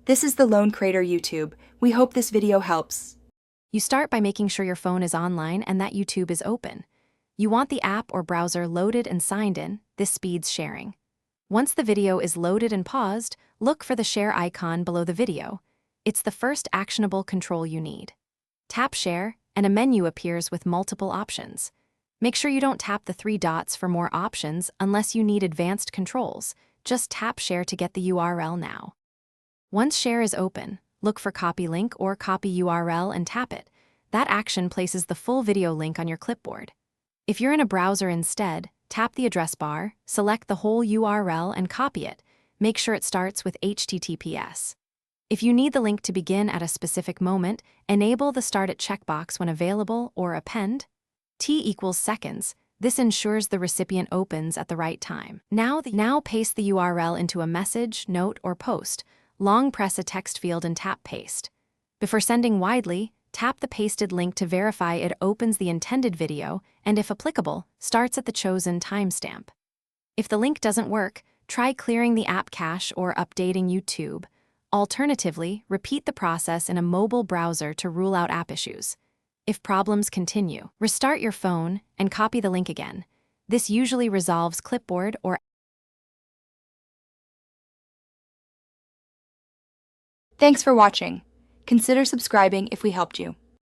This is the Lone Crater YouTube. We hope this video helps. You start by making sure your phone is online and that YouTube is open. You want the app or browser loaded and signed in. This speeds sharing. Once the video is loaded and paused, look for the share icon below the video. It's the first actionable control you need. Tap Share, and a menu appears with multiple options. Make sure you don't tap the 3 dots for more options unless you need advanced controls. Just tap Share to get the URL now. Once Share is open, look for Copy Link or Copy URL and tap it. That action places the full video link on your clipboard. If you're in a browser instead, tap the address bar, select the whole URL and copy it. Make sure it starts with HTTPS. If you need the link to begin at a specific moment, enable the Start It checkbox when available or append T=seconds. This ensures the recipient opens at the right time. Now paste the URL into a message, note, or post. Long press a text field and tap Paste. Before sending widely, tap the pasted link to verify it opens the intended video and, if applicable, starts at the chosen timestamp. If the link doesn't work, try clearing the app cache or updating YouTube. Alternatively, repeat the process in a mobile browser to rule out app issues. If problems continue, restart your phone and copy the link again. This usually resolves clipboard or. Thanks for watching. Consider subscribing if we helped you.